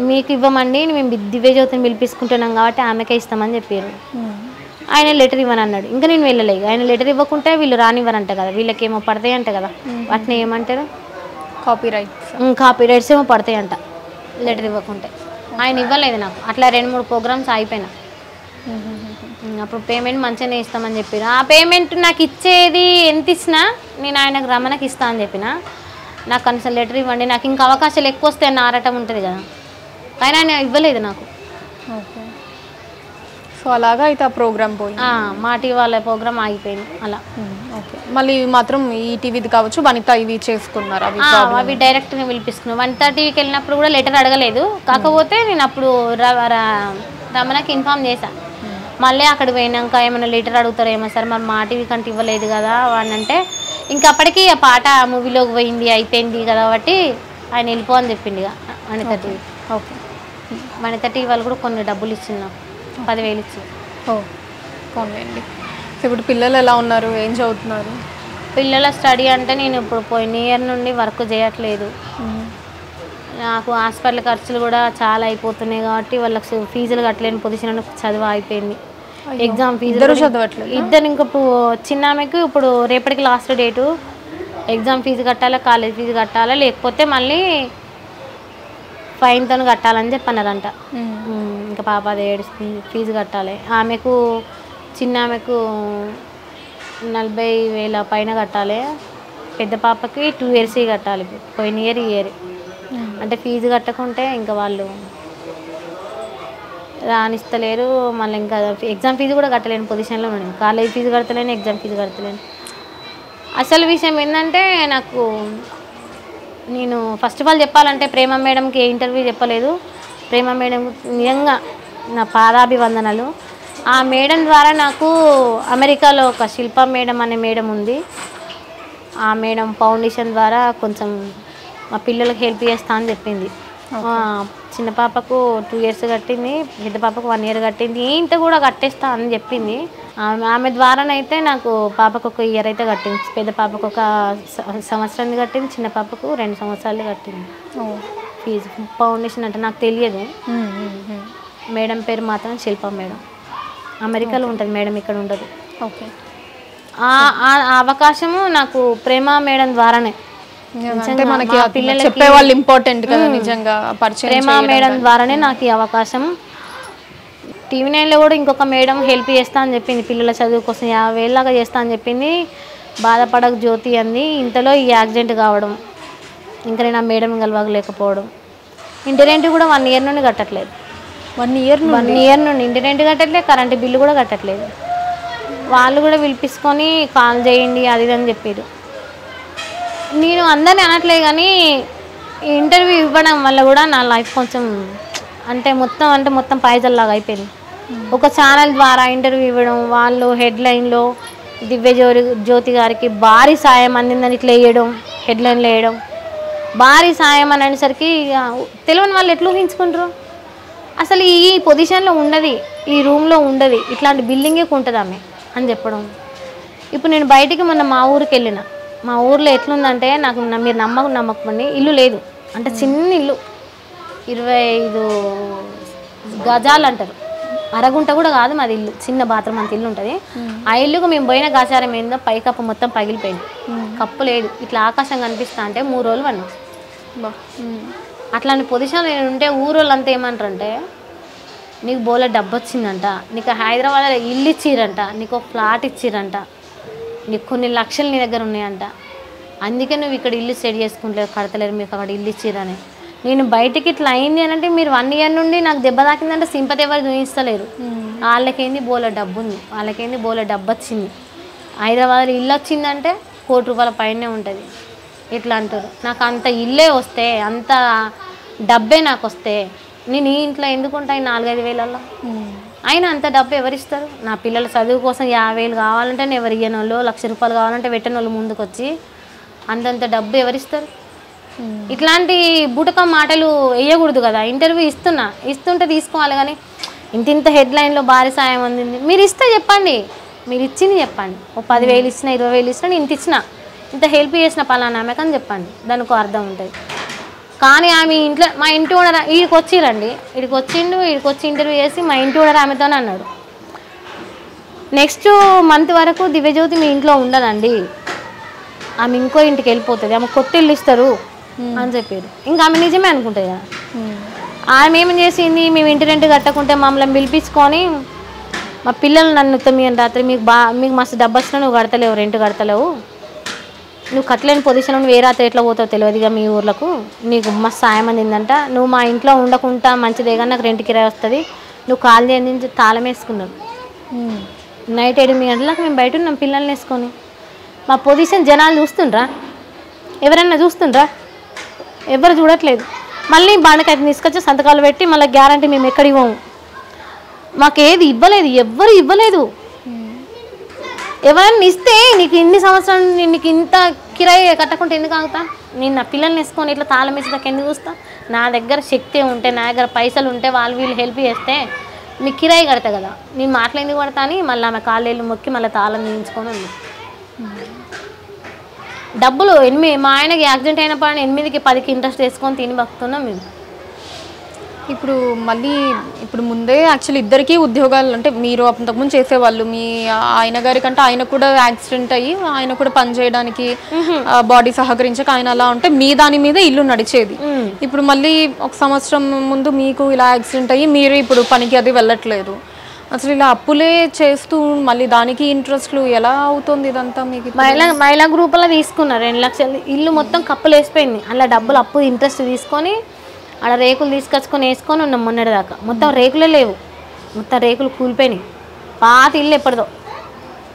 మీకు ఇవ్వమండి, మేము దివ్యజ్యోతిని పిలిపించుకుంటున్నాం కాబట్టి ఆమెకే ఇస్తామని చెప్పారు. ఆయన లెటర్ ఇవ్వనన్నాడు. ఇంకా నేను వెళ్ళలేదు. ఆయన లెటర్ ఇవ్వకుంటే వీళ్ళు రానివ్వరంట కదా, వీళ్ళకేమో పడతాయి అంట కదా, వాటిని ఏమంటారు, కాపీ రైట్స్ ఏమో పడతాయి అంట లెటర్ ఇవ్వకుంటే. ఆయన ఇవ్వలేదు నాకు. అట్లా 2-3 ప్రోగ్రామ్స్ అయిపోయినా. అప్పుడు పేమెంట్ మంచిగానే ఇస్తామని చెప్పారు. ఆ పేమెంట్ నాకు ఇచ్చేది ఎంత ఇచ్చినా నేను ఆయనకు రమణకి ఇస్తా అని చెప్పిన. నాకు కనీసం లెటర్ ఇవ్వండి, నాకు ఇంకా అవకాశాలు ఎక్కువ వస్తే అన్న ఆరాటం ఉంటుంది కదా, కానీ ఆయన ఇవ్వలేదు నాకు. ఓకే, సో అలాగా అయితే ఆ ప్రోగ్రామ్ పోయి మా టీవీ వాళ్ళ ప్రోగ్రామ్ ఆగిపోయింది అలా. ఓకే, మళ్ళీ మాత్రం ఈ టీవీది కావచ్చు వనిత ఇవి చేసుకున్నారు, అవి డైరెక్ట్గా పిలిపిస్తున్నాను. వనిత టీవీకి వెళ్ళినప్పుడు కూడా లెటర్ అడగలేదు. కాకపోతే నేను అప్పుడు రమణకి ఇన్ఫామ్ చేశాను. మళ్ళీ అక్కడ పోయినాక ఏమైనా లెటర్ అడుగుతారేమో సార్, మరి మా టీవీ కంటే ఇవ్వలేదు కదా అని అంటే, ఇంకా అప్పటికి ఆ పాట మూవీలోకి పోయింది అయిపోయింది కదా కాబట్టి ఆయన వెళ్ళిపో అని చెప్పింది ఇక వనిత టీవీ. ఓకే, వనిత టీవీ వాళ్ళు కూడా కొన్ని డబ్బులు ఇచ్చిందాం, 10,000 ఇచ్చి. పోన్లేండి. సో ఇప్పుడు పిల్లలు ఎలా ఉన్నారు, ఏం చదువుతున్నారు? పిల్లల స్టడీ అంటే నేను ఇప్పుడు పోయిన ఇయర్ నుండి వర్క్ చేయట్లేదు. నాకు హాస్పిటల్ ఖర్చులు కూడా చాలా అయిపోతున్నాయి కాబట్టి వాళ్ళకి ఫీజులు కట్టలేని పొజిషన్ చదువు అయిపోయింది. ఎగ్జామ్ ఫీజు చదవట్లేదు ఇద్దరు. ఇంకా చిన్న ఆమెకు ఇప్పుడు రేపటికి లాస్ట్ డేటు, ఎగ్జామ్ ఫీజు కట్టాలా, కాలేజ్ ఫీజు కట్టాలా, లేకపోతే మళ్ళీ ఫైన్తో కట్టాలని చెప్పన్నారంట. ఇంకా పాప అది ఏడుస్తుంది, ఫీజు కట్టాలి. ఆమెకు చిన్న ఆమెకు 40,000 పైన కట్టాలి, పెద్ద పాపకి 2 years కట్టాలి. పోయిన ఇయర్ అంటే ఫీజు కట్టకుంటే ఇంకా వాళ్ళు రానిస్తలేరు. మళ్ళీ ఇంకా ఎగ్జామ్ ఫీజు కూడా కట్టలేని పొజిషన్లో ఉన్నాను. కాలేజ్ ఫీజు కడతలేను, ఎగ్జామ్ ఫీజు కడతలేను. అసలు విషయం ఏంటంటే, నేను ఫస్ట్ ఆఫ్ ఆల్ చెప్పాలంటే ప్రేమ మేడంకి ఏ ఇంటర్వ్యూ చెప్పలేదు. ప్రేమ మేడం నిజంగా నా పాదాభివందనలు. ఆ మేడం ద్వారా నాకు అమెరికాలో ఒక శిల్ప మేడం అనే మేడం ఉంది. ఆ మేడం ఫౌండేషన్ ద్వారా కొంచెం మా పిల్లలకు హెల్ప్ చేస్తా అని చెప్పింది. చిన్న పాపకు 2 years కట్టింది, పెద్ద పాపకు 1 year కట్టింది. ఇంత కూడా కట్టేస్తా అని చెప్పింది. ఆమె ద్వారానైతే నాకు పాపకు 1 year అయితే కట్టింది, పెద్ద పాపకు 1 సంవత్సరం కట్టింది, చిన్న పాపకు 2 సంవత్సరాలు కట్టింది ఫీజు. ఫౌండేషన్ అంటే నాకు తెలియదు. మేడం పేరు మాత్రం శిల్ప మేడం, అమెరికాలో ఉంటుంది మేడం, ఇక్కడ ఉండదు. ఓకే. ఆ అవకాశము నాకు ప్రేమ మేడం ద్వారానే. అంటే మనకి పిల్లలకి చెప్పే వాళ్ళు ఇంపార్టెంట్ కదా నిజంగా, పరిచయం ప్రేమ మేడం ద్వారానే నాకు ఈ అవకాశం. TV9లో కూడా ఇంకొక మేడం హెల్ప్ చేస్తా అని చెప్పింది, పిల్లల చదువు కోసం 50,000 లాగా చేస్తా అని చెప్పింది. బాధపడక జ్యోతి అంది. ఇంతలో ఈ యాక్సిడెంట్ కావడం, ఇంకా నేను ఆ మేడం కలవలేకపోవడం. ఇంటి రెంట్ కూడా 1 year నుండి కట్టట్లేదు. 1 year నుండి ఇంటి రెంట్ కట్టట్లేదు, కరెంటు బిల్లు కూడా కట్టట్లేదు. వాళ్ళు కూడా పిలిపించుకొని కాల్ చేయండి అది ఇది అని చెప్పారు. నేను అందరినీ అనట్లేదు కానీ ఇంటర్వ్యూ ఇవ్వడం వల్ల కూడా నా లైఫ్ కొంచెం మొత్తం పైజల్లాగా అయిపోయింది. ఒక ఛానల్ ద్వారా ఇంటర్వ్యూ ఇవ్వడం, వాళ్ళు హెడ్లైన్లో జ్యోతి గారికి భారీ సాయం అందిందని ఇట్లా వేయడం, హెడ్లైన్లో వేయడం. భారీ సాయం అని అనేసరికి తెలియని వాళ్ళు ఎట్లా ఊహించుకుంటారు? అసలు ఈ పొజిషన్లో ఉండదు, ఈ రూమ్లో ఉండదు, ఇట్లాంటి బిల్డింగే ఉంటుంది ఆమె అని చెప్పడం. ఇప్పుడు నేను బయటికి మొన్న మా ఊరికి వెళ్ళిన, మా ఊర్లో ఎట్లుందంటే, నాకు మీరు నమ్మకండి, ఇల్లు లేదు. అంటే చిన్న ఇల్లు, 25 గజాలు అంటారు, అరగుంట కూడా కాదు మాది ఇల్లు, చిన్న బాత్రూమ్ అంత ఇల్లు ఉంటుంది. ఆ ఇల్లుకు మేము పోయిన గాచారం ఏందో పైకప్పు మొత్తం పగిలిపోయింది, కప్పు లేదు. ఇట్లా ఆకాశం కనిపిస్తా అంటే 3 రోజులు పడినాం. అట్లాంటి పొజిషన్ నేను ఉంటే ఊరోళ్ళంతా ఏమంటారంటే, నీకు బోలే డబ్బు వచ్చిందంట, నీకు హైదరాబాద్లో ఇల్లు ఇచ్చిరంట, నీకు ఫ్లాట్ ఇచ్చిరంట, నీకు కొన్ని లక్షలు నీ దగ్గర ఉన్నాయంట, అందుకే నువ్వు ఇక్కడ ఇల్లు సెట్ చేసుకుంటలేవు, కడతలేరు, మీకు అక్కడ ఇల్లు ఇచ్చిరని. నేను బయటికి ఇట్లా అయింది అని అంటే, మీరు 1 year నుండి నాకు దెబ్బ తాకిందంటే సింపతి ఎవరు చూపిస్తలేరు. వాళ్ళకేంది బోలే డబ్బు ఉంది, వాళ్ళకేంది బోలే డబ్బు వచ్చింది, హైదరాబాద్లో ఇల్లు వచ్చిందంటే ₹1 కోటి పైనే ఉంటుంది, ఇట్లా అంటారు. నాకు అంత ఇల్లే వస్తే, అంత డబ్బే నాకు వస్తే నేను ఈ ఇంట్లో ఎందుకుంటాయి 4-5 వేలల్లో? అయినా అంత డబ్బు ఎవరిస్తారు? నా పిల్లల చదువు కోసం 50,000 కావాలంటే నేను ఎవరు ఇయ్యని వాళ్ళు, ₹1,00,000 కావాలంటే పెట్టని వాళ్ళు ముందుకు వచ్చి అంతంత డబ్బు ఎవరిస్తారు? ఇట్లాంటి బూటకం మాటలు వేయకూడదు కదా. ఇంటర్వ్యూ ఇస్తుంటే తీసుకోవాలి కానీ ఇంత హెడ్లైన్లో భారీ సాయం అందింది. మీరు ఇస్తే చెప్పండి, మీరు ఇచ్చింది చెప్పండి. ఓ 10,000 ఇచ్చినా 20,000 ఇచ్చినా నేను ఇంత ఇచ్చిన, ఇంత హెల్ప్ చేసిన పలానా ఆమెకు అని చెప్పండి, దానికి అర్థం ఉంటుంది. కానీ ఆమె ఇంట్లో, మా ఇంటి ఓనర్ వీడికి వచ్చిరండి, వీడికి వచ్చి ఇంటర్వ్యూ చేసి మా ఇంటి ఓనర్ ఆమెతోనే అన్నాడు, నెక్స్ట్ మంత్ వరకు దివ్యజ్యోతి మీ ఇంట్లో ఉండదండి, ఆమె ఇంకో ఇంటికి వెళ్ళిపోతుంది, ఆమె కొట్టిల్లు ఇస్తారు అని చెప్పారు. ఇంకా ఆమె నిజమే అనుకుంటుంది కదా. ఆమె ఏమని చేసింది, మేము ఇంటి రెంట్ కట్టకుంటే మమ్మల్ని పిలిపించుకొని, మా పిల్లలు నన్ను 9 రాత్రి మీకు మస్తు డబ్బు వచ్చినా నువ్వు కడతలేవు, రెంట్ కడతలేవు, నువ్వు కట్టలేని పొజిషన్లో నువ్వు ఏ రాత్రి ఎట్లా పోతావు తెలియదుగా మీ ఊర్లకు, నీకు మస్తు సాయం అందిందంట, నువ్వు మా ఇంట్లో ఉండకుండా మంచిదే కానీ నాకు రెంట్ కిరాయి వస్తుంది, నువ్వు కాల్ చేయించి తాళం వేసుకున్నావు. నైట్ 8 గంటలకు మేము బయట ఉన్నాం పిల్లల్ని వేసుకొని. మా పొజిషన్ జనాలు చూస్తుండ్రా? ఎవరన్నా చూస్తుండ్రా? ఎవరు చూడట్లేదు. మళ్ళీ బండకైతే తీసుకొచ్చి సంతకాలు పెట్టి మళ్ళీ గ్యారంటీ మేము ఎక్కడికి పోము, మాకు ఏది ఇవ్వలేదు, ఎవ్వరు ఇవ్వలేదు. ఎవరన్నా ఇస్తే నీకు ఇన్ని సంవత్సరాలు నీకు ఇంత కిరాయి కట్టకుంటే ఎందుకు ఆగుతా? నేను నా పిల్లల్ని వేసుకొని ఇట్లా తాళం వేసి దాకా ఎందుకు చూస్తా? నా దగ్గర శక్తి ఉంటే, నా దగ్గర పైసలు ఉంటే, వీళ్ళు హెల్ప్ చేస్తే మీకు కిరాయి కడతా కదా, నేను మాటలు ఎందుకు పడతా అని మళ్ళీ ఆమె కాళ్ళేళ్ళు మొక్కి మళ్ళీ తాళం తీయించుకొని ఉంది. డబ్బులు మా ఆయనకి యాక్సిడెంట్ అయినప్పుడు 8కి 10కి ఇంట్రెస్ట్ వేసుకొని తిని బతుకుతున్నాం మేము. ఇప్పుడు ముందే యాక్చువల్లీ ఇద్దరికీ ఉద్యోగాలు, అంటే మీరు అంతకుముందు చేసేవాళ్ళు, మీ ఆయన గారి కంటే ఆయన కూడా యాక్సిడెంట్ అయ్యి ఆయన కూడా పని చేయడానికి బాడీ సహకరించక ఆయన అలా ఉంటే మీ దాని మీద ఇల్లు నడిచేది. ఇప్పుడు మళ్ళీ 1 సంవత్సరం ముందు మీకు ఇలా యాక్సిడెంట్ అయ్యి మీరు ఇప్పుడు పనికి అది వెళ్ళట్లేదు, అసలు ఇలా అప్పులే చేస్తూ మళ్ళీ దానికి ఇంట్రెస్ట్లు ఎలా అవుతుంది ఇదంతా? మీకు మహిళా గ్రూపులో తీసుకున్నారు 2 లక్షలు, ఇల్లు మొత్తం కప్పులు వేసిపోయింది, అలా డబ్బులు అప్పు ఇంట్రెస్ట్ తీసుకొని ఆడ రేకులు తీసుకొచ్చుకొని వేసుకొని ఉన్నాం మొన్నటి దాకా. మొత్తం రేకులే లేవు, మొత్తం రేకులు కూలిపోయినాయి, పాత ఇల్లు ఎప్పటిదో.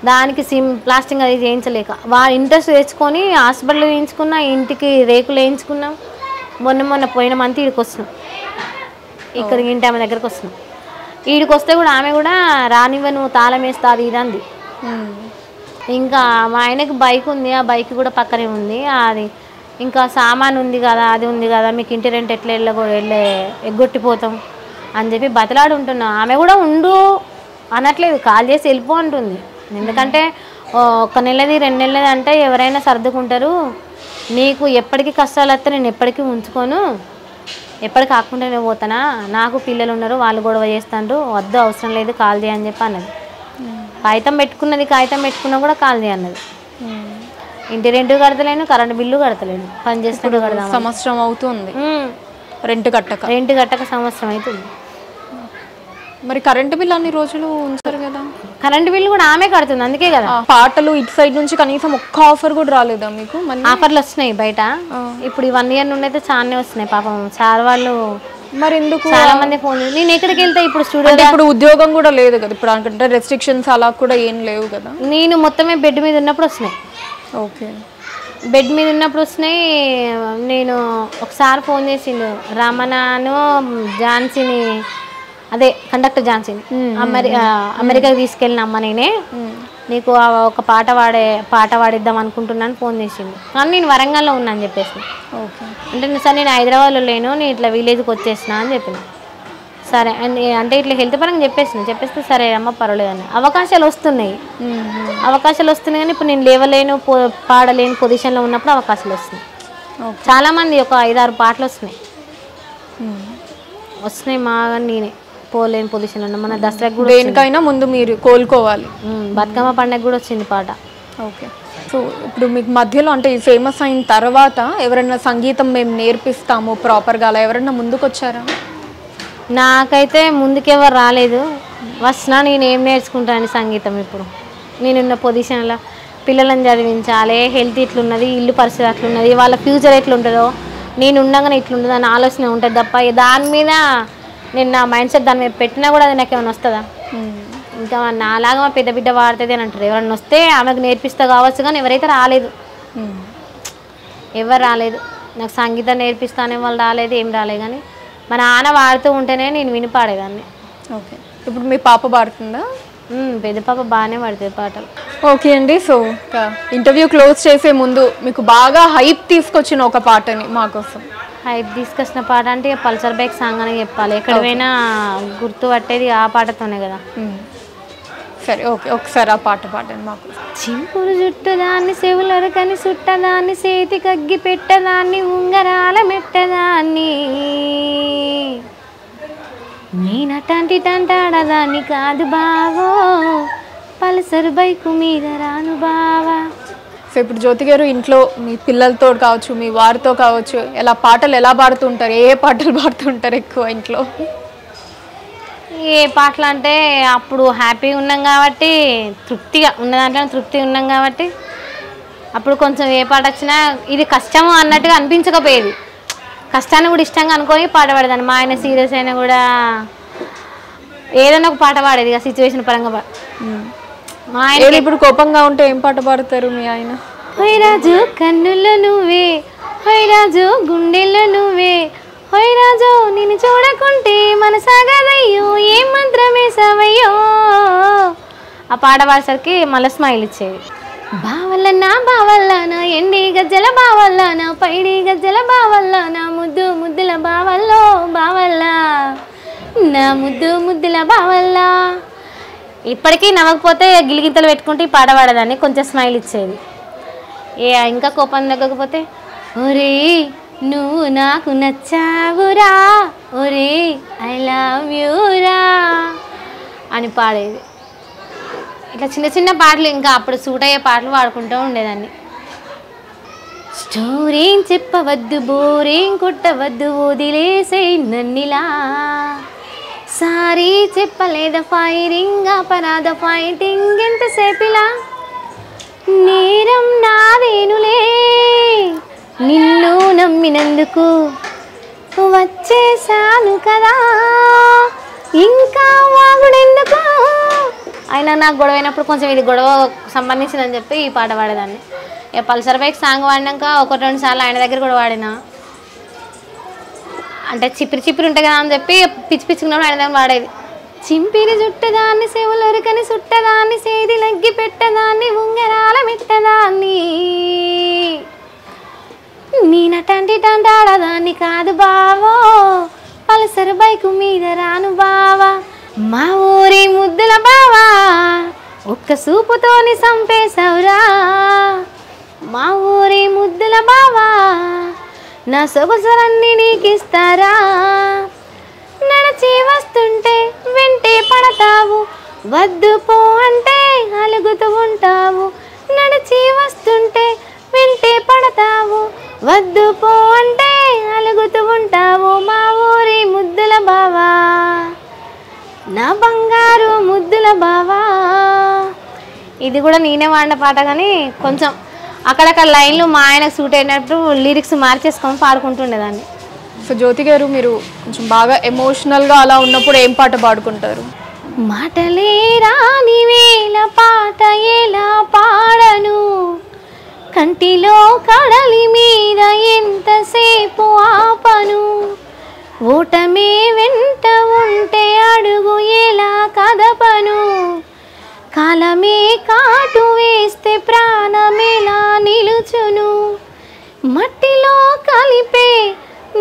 దానికి ప్లాస్టింగ్ అది చేయించలేక ఇంట్రెస్ట్ తెచ్చుకొని హాస్పిటల్ వేయించుకున్నా, ఇంటికి రేకులు వేయించుకున్నాం. మొన్న పోయిన మంత్ ఈడికి వస్తున్నాం, ఇక్కడికి ఇంటి ఆమె దగ్గరకు వస్తున్నాం. ఈడికి వస్తే కూడా ఆమె కూడా రానివ్వను, తాళం వేస్తా అది ఇది అంది. ఇంకా మా ఆయనకి బైక్ ఉంది, ఆ బైక్ కూడా పక్కనే ఉంది, అది ఇంకా సామాన్ ఉంది కదా, అది ఉంది కదా, మీకు ఇంటి రెంట్ ఎట్లా ఎగ్గొట్టిపోతాం అని చెప్పి బతలాడు ఉంటున్నా. ఆమె కూడా ఉండు అనట్లేదు, కాల్ చేసి వెళ్ళిపో అంటుంది. ఎందుకంటే 1 నెలది 2 నెలది అంటే ఎవరైనా సర్దుకుంటారు. నీకు ఎప్పటికీ కష్టాలు వస్తే నేను ఎప్పటికీ ఉంచుకోను, ఎప్పటికి కాకుండానే పోతానా, నాకు పిల్లలు ఉన్నారు, వాళ్ళు గొడవ చేస్తాండ్రు, వద్దు అవసరం లేదు కాల్ చేయని చెప్పి అన్నది. కాగితం పెట్టుకున్నా కూడా కాల్ చేయన్నది. ఇంటి రెంట్ కడతలేను, కరెంట్ బిల్లు కడతలేను, పని చేసినట్టు కడదాం. సంవత్సరం అవుతుంది రెంట్ కట్టక సంవత్సరం అవుతుంది. మరి కరెంట్ బిల్ అన్ని రోజులు ఉంచారు కదా, కరెంట్ బిల్లు కూడా ఆమె కడుతుంది, అందుకే కదా. పాటలు ఇటు సైడ్ నుంచి కనీసం ఒక్క ఆఫర్ కూడా రాలేదా మీకు? ఆఫర్లు వస్తున్నాయి బయట, ఇప్పుడు ఈ 1 ఇయర్ నుండి అయితే చాలానే వస్తున్నాయి. పాపం సార్ వాళ్ళు మరి ఎందుకు చాలా మంది ఫోన్, నేను ఎక్కడికి వెళ్తా ఇప్పుడు స్టూడియో, ఇప్పుడు ఉద్యోగం కూడా లేదు కదా ఇప్పుడు, అంటే రెస్ట్రిక్షన్స్ అలా కూడా ఏం లేవు కదా. నేను మొత్తమే బెడ్ మీద ఉన్నప్పుడు వస్తున్నాయి. ఓకే, బెడ్ మీద ఉన్నప్పుడు వస్తున్నాయి. నేను ఒకసారి ఫోన్ చేసిండు రమణను ఝాన్సీని, అదే కండక్టర్ ఝాన్సీని అమెరికాకి తీసుకెళ్ళిన అమ్మ, నేనే నీకు ఒక పాట పాడిద్దాం అనుకుంటున్నాను ఫోన్ చేసిండు. కానీ నేను వరంగల్లో ఉన్నా అని చెప్పేసి. ఓకే, అంటే సార్ నేను హైదరాబాద్లో లేను, నేను ఇట్లా విలేజ్కి వచ్చేసిన అని చెప్పిన. సరే అంటే ఇట్లా హెల్త్ పరంగా చెప్పేస్తే సరే అమ్మ పర్వాలేదని. అవకాశాలు వస్తున్నాయి కానీ ఇప్పుడు నేను లేవలేను, పాడలేని పొజిషన్లో ఉన్నప్పుడు అవకాశాలు వస్తున్నాయి. చాలామంది ఒక 5-6 పాటలు వస్తున్నాయి మా, నేనే పోలేని పొజిషన్లో ఉన్నా. మన దసరాకు కూడా దేనికైనా ముందు మీరు కోలుకోవాలి. బతుకమ్మ పండుగ కూడా వచ్చింది పాట. ఓకే, సో ఇప్పుడు మీకు మధ్యలో అంటే ఈ ఫేమస్ అయిన తర్వాత ఎవరైనా సంగీతం మేము నేర్పిస్తాము ప్రాపర్గా అలా ఎవరైనా ముందుకు వచ్చారా? నాకైతే ముందుకెవరు రాలేదు. వస్తున్నా నేను ఏం నేర్చుకుంటాను సంగీతం. ఇప్పుడు నేనున్న పొజిషన్లో పిల్లలను చదివించాలి, హెల్త్ ఇట్లున్నది, ఇల్లు పరిస్థితి అట్లున్నది, వాళ్ళ ఫ్యూచర్ ఎట్లుంటుందో, నేను ఉండగానే ఇట్లుంటుంది అని ఆలోచన ఉంటుంది తప్ప దాని మీద నేను నా మైండ్ సెట్ దాని మీద పెట్టినా కూడా అది నాకు ఏమైనా వస్తుందా? ఇంకా నాలాగా మా పెద్ద బిడ్డ వాడుతుంది అని అంటారు. ఎవరన్నా వస్తే ఆమెకు నేర్పిస్తా కావచ్చు, కానీ ఎవరైతే ఎవరు రాలేదు. నాకు సంగీతం నేర్పిస్తానే వాళ్ళు రాలేదు, ఏం రాలేదు. కానీ మా నాన్న వాడుతూ ఉంటేనే నేను విని పాడేదాన్ని. ఓకే, ఇప్పుడు మీ పాప పాడుతుందా? పెద్ద పాప బాగానే పాడుతుంది పాటలు. ఓకే అండి, సో ఇంటర్వ్యూ క్లోజ్ చేసే ముందు మీకు బాగా హైప్ తీసుకొచ్చిన ఒక పాటని మాకోసం. హైప్ తీసుకొచ్చిన పాట అంటే పల్సర్ బైక్ సాంగ్ అని చెప్పాలి. ఎక్కడైనా గుర్తు పట్టేది ఆ పాటతోనే కదా. సరే, ఓకే, ఒకసారి ఆ పాట పాడండి మాకు. చింపురు జుట్టుదాన్ని చెవులొరకని సుట్టదాన్ని చేతి కగ్గి పెట్టదాన్ని ఉంగరాల మెట్టదాన్ని నేనటంటి టంటాడదాన్ని కాదు బావో పల్సర్ బైకు మీద రాను బావా. సో ఇప్పుడు జ్యోతి గారు ఇంట్లో మీ పిల్లలతో కావచ్చు, మీ వారితో కావచ్చు, పాటలు ఎలా పాడుతుంటారు? ఏ పాటలు పాడుతుంటారు ఎక్కువ ఇంట్లో? ఏ పాటలు అంటే అప్పుడు హ్యాపీగా ఉన్నాం కాబట్టి, తృప్తిగా ఉన్న దాంట్లో తృప్తిగా ఉన్నాం కాబట్టి అప్పుడు కొంచెం ఏ పాట వచ్చినా ఇది కష్టము అన్నట్టుగా అనిపించకపోయేది. కష్టాన్ని కూడా ఇష్టంగా అనుకొని పాట పాడేదాన్ని. మా ఆయన సీరియస్ అయినా కూడా ఏదైనా ఒక పాట పాడేది ఇక సిచ్యువేషన్ పరంగా. మా ఆయన ఇప్పుడు కోపంగా ఉంటే ఏం పాట పాడతారు మీ ఆయన? హోయ్ రాజు కన్నుల్లో నువ్వే, హోయ్ రాజు గుండెల్లో నువ్వే, హోయ్ రాజు నిన్ను చూడకుంటే మనసాగదయ్యో ఏం మంత్రమే సవయ్యో. ఆ పాట పాడేసరికి మళ్ళీ స్మైల్ ఇచ్చేది. బావల్లనా ఎండి గజ్జల బావల్లనా పైడి గజ్జల బావల్లనా ముద్దు ముద్దుల బావల్లో బావల్లా నా ముద్దు ముద్దుల బావల్లా. ఇప్పటికీ నవ్వకపోతే గిలిగింతలు పెట్టుకుంటే ఈ పాట పాడేదాన్ని, కొంచెం స్మైల్ ఇచ్చేది. ఇంకా కోపం తగ్గకపోతే ఒరే నువ్వు నాకు నచ్చావురా, ఒరే ఐ లవ్ యూరా అని పాడేది. ఇట్లా చిన్న చిన్న పాటలు ఇంకా అప్పుడు సూట్ అయ్యే పాటలు పాడుకుంటూ ఉండేదాన్ని. స్టోరీం చెప్పవద్దు, బోరేం కొట్టవద్దు, వదిలేసే నన్నిలా, సారీ చెప్పలేదా ఫైరింగ్ అపరాధ ఫైటింగ్ ఎంతసేపిలా, నేరం నాదేనులే నిన్ను నమ్మినందుకు వచ్చేసాను కదా ఇంకా వాగుడెందుకు. అయినా నాకు గొడవ అయినప్పుడు కొంచెం ఇది గొడవ సంబంధించిందని చెప్పి ఈ పాట పాడేదాన్ని. ఇక పల్సర్ బైక్ సాంగ్ పాడినాక 1-2 సార్లు ఆయన దగ్గర కూడా పాడినా. అంటే చిప్పిరి ఉంటాయి కదా అని చెప్పి పిచ్చి పిచ్చుకున్నప్పుడు ఆయన దగ్గర పాడేది. చింపిరి జుట్టదాన్ని చెవులొరకని సుట్టదాన్ని సేది లగ్గి పెట్టదాన్ని ఉంగరాల మెట్టదాన్ని పల్సర్ బైకు మీద రాను బావా మా ఊరి ముద్దుల బావా ఒక్క సూపుతోని సంపేశవురా మా ఊరి ముద్దుల బావా నా సొగసులన్నీ నీకిస్తారా నడిచి వస్తుంటే వెంటే పడతావు వద్దు పో అంటే అలుగుతూ ఉంటావు నడిచి వస్తుంటే వెంటే పడతావు వద్దు పో అంటే అలుగుతూ ఉంటావు మా ఊరి ముద్దుల బావా నా బంగారు ముద్దుల బావా. ఇది కూడా నేనే వాడిన పాట కానీ కొంచెం అక్కడక్కడ లైన్లు మా ఆయనకు సూట్ అయినట్టు లిరిక్స్ మార్చేసుకొని పాడుకుంటుండేదాన్ని. సో జ్యోతి గారు మీరు కొంచెం బాగా ఎమోషనల్గా అలా ఉన్నప్పుడు ఏం పాట పాడుకుంటారు? మాటలే రాని వేళ పాట ఎలా పాడను కంటిలో కడలి మీద ఎంతసేపు ఆపను ఓటమే వెంట ఉంటే అడుగు ఎలా కదపను కాలమే కాటు వేస్తే ప్రాణమేలా నిలుచును మట్టిలో కలిపే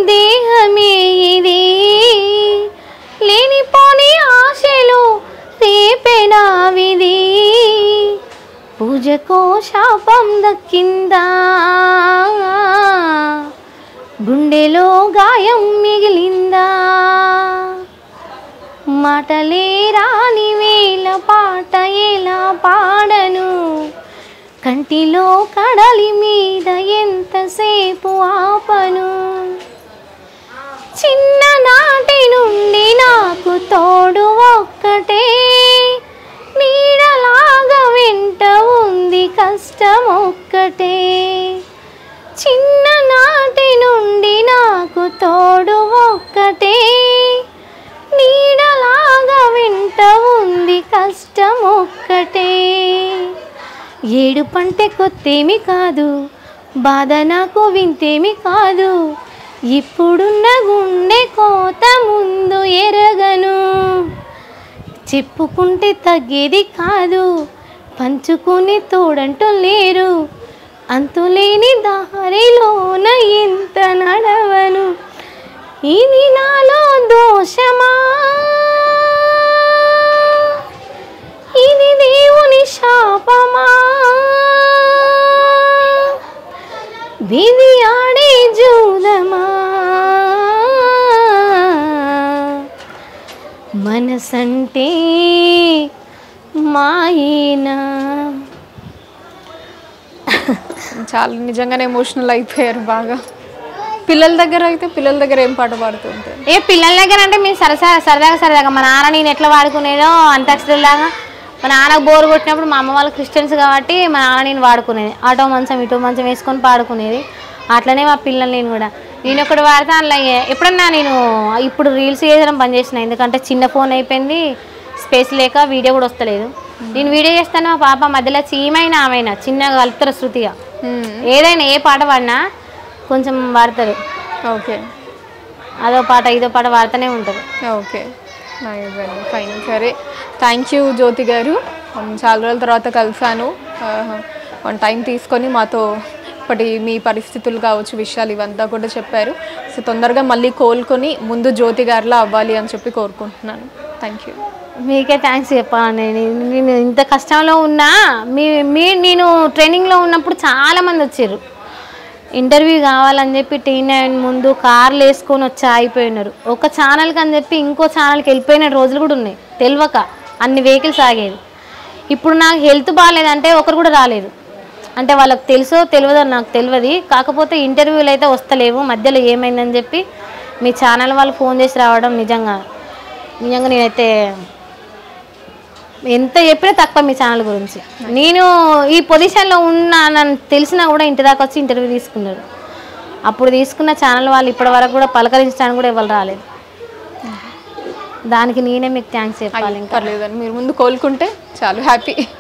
దేహమే ఇది లేనిపోని ఆశలు రేపేనా విధి పూజకో శాపం దక్కిందా గుండెలో గాయం మిగిలిందా మాటలే రాని వేళ పాట ఎలా పాడను కంటిలో కడలి మీద ఎంతసేపు ఆపను చిన్ననాటి నుండి నాకు తోడు ఒక్కటే నీడలాగా వెంట ఉంది కష్టం ఒక్కటే చిన్ననాటి నుండి నాకు తోడు ఒక్కటే నీడలాగా వెంట ఉంది కష్టం ఒక్కటే ఏడు పంటే కొత్తేమి కాదు బాధ నాకు వింతేమి కాదు ఇప్పుడున్న గుండె కోత ముందు ఎరగను చెప్పుకుంటే తగ్గేది కాదు పంచుకుని తోడంటూ లేరు అంతులేని దారిలోన ఎంత నడవను ఇది నాలో దోషమా ఇది దేవుని శాపమా విధి ఆడే జూదమా మనసంటే మాయేనా. చాలా నిజంగానే ఎమోషనల్ అయిపోయారు బాగా. పిల్లల దగ్గర అయితే పిల్లల దగ్గర ఏం పాట పాడుతుంటారు? పిల్లల దగ్గర అంటే మేము సరదాగా మా నాన్న నేను ఎట్లా వాడుకునేదో అంతాక్షరిలాగా మా నాన్నకు బోర్ కొట్టినప్పుడు మా అమ్మ వాళ్ళు క్రిస్టియన్స్ కాబట్టి మా నాన్న నేను వాడుకునేది అటో మంచం ఇటో మంచం వేసుకొని పాడుకునేది అట్లనే మా పిల్లలు నేను కూడా నేను ఒకటి వాడితే అలా ఎప్పుడన్నా నేను ఇప్పుడు రీల్స్ చేయడం బంద్ చేసిన ఎందుకంటే చిన్న ఫోన్ అయిపోయింది స్పేస్ లేక వీడియో కూడా వస్తలేదు నేను వీడియో చేస్తాను మా పాప మధ్యలో చీమైనా ఆమెనా చిన్నగా కలుపుతారు శృతిగా ఏదైనా ఏ పాట పాడినా కొంచెం వాడతారు ఓకే అదో పాట ఇదో పాట వాడుతూనే ఉంటారు ఓకే ఫైన్ సరే థ్యాంక్ యూ జ్యోతి గారు చాలా రోజుల తర్వాత కలిసాను వన్ టైం తీసుకొని మాతో ఇప్పటి మీ పరిస్థితులు కావచ్చు విషయాలు ఇవంతా కూడా చెప్పారు సో తొందరగా మళ్ళీ కోలుకొని ముందు జ్యోతి గారిలో అవ్వాలి అని చెప్పి కోరుకుంటున్నాను థ్యాంక్ యూ మీకే థ్యాంక్స్ చెప్పాను నేను ఇంత కష్టంలో ఉన్నా నేను ట్రైనింగ్లో ఉన్నప్పుడు చాలామంది వచ్చారు ఇంటర్వ్యూ కావాలని చెప్పి T9 ముందు కార్లు వేసుకొని వచ్చి ఆగిపోయినారు ఒక ఛానల్కి అని చెప్పి ఇంకో ఛానల్కి వెళ్ళిపోయిన రోజులు కూడా ఉన్నాయి తెలియక అన్ని వెహికల్స్ ఆగేది ఇప్పుడు నాకు హెల్త్ బాగాలేదంటే ఒకరు కూడా రాలేదు అంటే వాళ్ళకి తెలుసో తెలియదో నాకు తెలియదు కాకపోతే ఇంటర్వ్యూలు అయితే వస్తలేవు మధ్యలో ఏమైందని చెప్పి మీ ఛానల్ వాళ్ళు ఫోన్ చేసి రావడం నిజంగా నేనైతే ఎంత చెప్పినా తక్కువ మీ ఛానల్ గురించి నేను ఈ పొజిషన్లో ఉన్నానని తెలిసినా కూడా ఇంటి దాకా వచ్చి ఇంటర్వ్యూ తీసుకున్నారు అప్పుడు తీసుకున్న ఛానల్ వాళ్ళు ఇప్పటి వరకు కూడా పలకరించడానికి కూడా ఎవరు రాలేదు దానికి నేనే మీకు థ్యాంక్స్ చెప్పాలి ఇంకా పర్లేదండి మీరు ముందు కోలుకుంటే చాలు హ్యాపీ